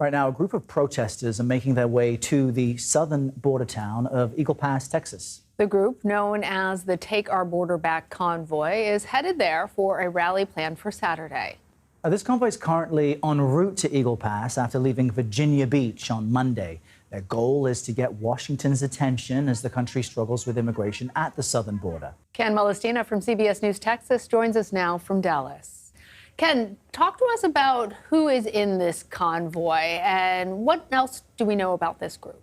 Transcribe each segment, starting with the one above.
Right now, a group of protesters are making their way to the southern border town of Eagle Pass, Texas. The group, known as the Take Our Border Back Convoy, is headed there for a rally planned for Saturday. This convoy is currently en route to Eagle Pass after leaving Virginia Beach on Monday. Their goal is to get Washington's attention as the country struggles with immigration at the southern border. Ken Molestina from CBS News Texas joins us now from Dallas. Ken, talk to us about who is in this convoy and what else do we know about this group?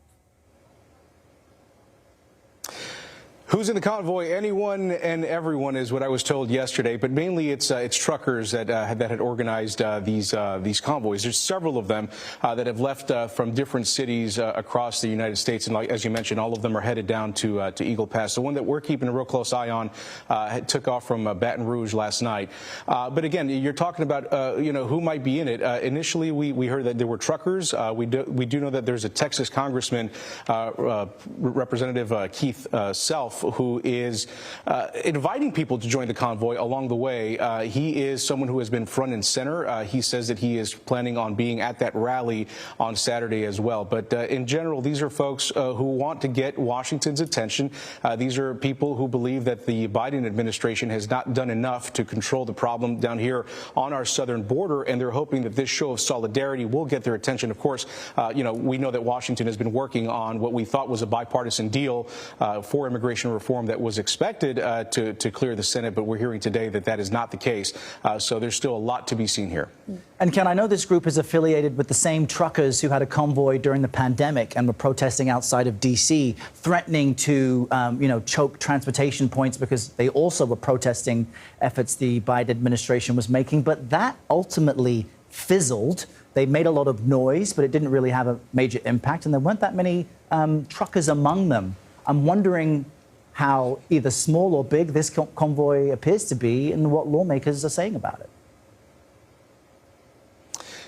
Who's in the convoy? Anyone and everyone is what I was told yesterday, but mainly it's truckers that had organized these convoys. There's several of them that have left from different cities across the United States, and as you mentioned, all of them are headed down to Eagle Pass. The one that we're keeping a real close eye on took off from Baton Rouge last night. But again, you're talking about who might be in it. Initially, we heard that there were truckers. We do know that there's a Texas Congressman, Representative Keith Self, who is inviting people to join the convoy along the way. He is someone who has been front and center. He says that he is planning on being at that rally on Saturday as well. But in general, these are folks who want to get Washington's attention. These are people who believe that the Biden administration has not done enough to control the problem down here on our southern border, and they're hoping that this show of solidarity will get their attention. Of course, we know that Washington has been working on what we thought was a bipartisan deal for immigration reform that was expected to clear the Senate, but we're hearing today that that is not the case. So there's still a lot to be seen here. And Ken, I know this group is affiliated with the same truckers who had a convoy during the pandemic and were protesting outside of D.C., threatening to, choke transportation points because they also were protesting efforts the Biden administration was making. But that ultimately fizzled. They made a lot of noise, but it didn't really have a major impact. And there weren't that many truckers among them. I'm wondering how either small or big this convoy appears to be and what lawmakers are saying about it.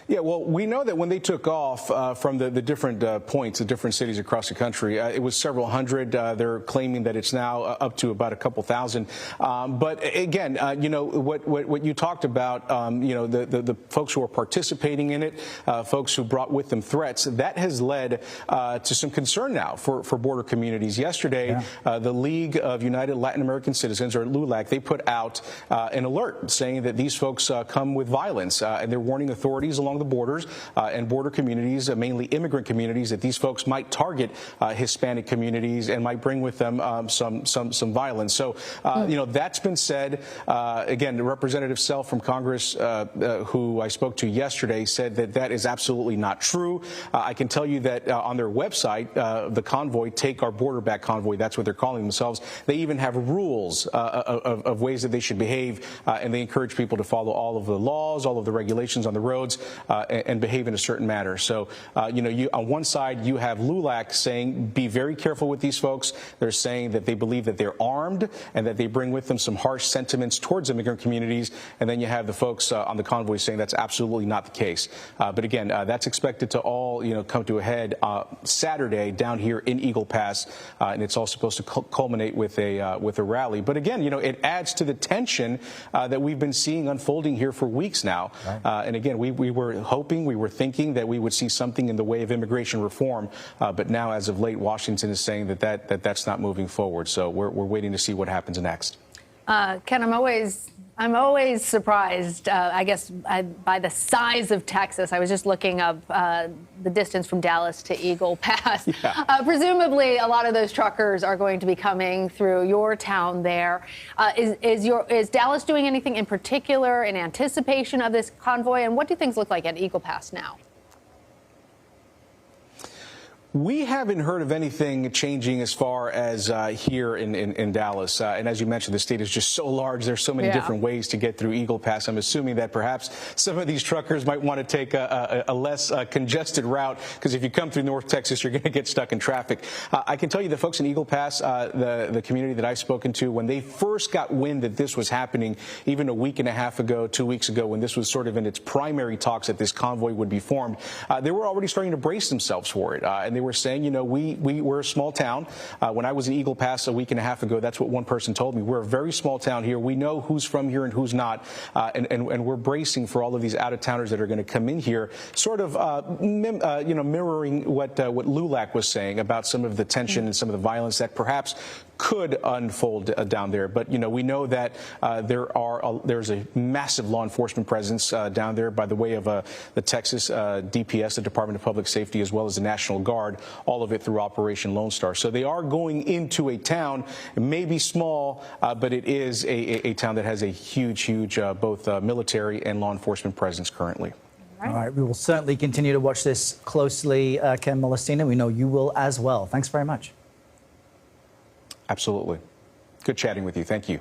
Yeah, well, we know that when they took off from the different points, the different cities across the country, it was several hundred. They're claiming that it's now up to about a couple thousand. But again, what you talked about, the folks who are participating in it, folks who brought with them threats, that has led to some concern now for border communities. Yesterday, the League of United Latin American Citizens, or LULAC, they put out an alert saying that these folks come with violence, and they're warning authorities along the borders and border communities, mainly immigrant communities, that these folks might target Hispanic communities and might bring with them some violence. So, that's been said. Again, the Representative Self from Congress, who I spoke to yesterday, said that that is absolutely not true. I can tell you that on their website, the convoy, Take Our Border Back Convoy, that's what they're calling themselves, they even have rules of ways that they should behave, and they encourage people to follow all of the laws, all of the regulations on the roads, and behave in a certain manner. So, on one side, you have LULAC saying, be very careful with these folks. They're saying that they believe that they're armed and that they bring with them some harsh sentiments towards immigrant communities. And then you have the folks on the convoy saying that's absolutely not the case. But again, that's expected to all, come to a head Saturday down here in Eagle Pass. And it's all supposed to culminate with a rally. But again, it adds to the tension that we've been seeing unfolding here for weeks now. Right. And again, we were hoping, we were thinking that we would see something in the way of immigration reform, but now, as of late, Washington is saying that's not moving forward. So we're waiting to see what happens next. Ken, I'm always surprised, I guess, by the size of Texas. I was just looking up the distance from Dallas to Eagle Pass. Yeah. Presumably, a lot of those truckers are going to be coming through your town there. Is Dallas doing anything in particular in anticipation of this convoy? And what do things look like at Eagle Pass now? We haven't heard of anything changing as far as here in Dallas. And as you mentioned, the state is just so large. There's so many different ways to get through Eagle Pass. I'm assuming that perhaps some of these truckers might want to take a less congested route, because if you come through North Texas, you're going to get stuck in traffic. I can tell you the folks in Eagle Pass, the community that I've spoken to, when they first got wind that this was happening, even a week and a half ago, 2 weeks ago, when this was sort of in its primary talks that this convoy would be formed, they were already starting to brace themselves for it. And they were saying, you know, we're a small town. When I was in Eagle Pass a week and a half ago, that's what one person told me. We're a very small town here. We know who's from here and who's not, and we're bracing for all of these out-of-towners that are going to come in here, sort of, you know, mirroring what Lulac was saying about some of the tension and some of the violence that perhaps could unfold down there. But, you know, we know that there's a massive law enforcement presence down there by the way of the Texas DPS, the Department of Public Safety, as well as the National Guard, all of it through Operation Lone Star. So they are going into a town, it may be small, but it is a town that has a huge both military and law enforcement presence currently. All right, we will certainly continue to watch this closely, Ken Molestina. We know you will as well. Thanks very much. Absolutely. Good chatting with you. Thank you.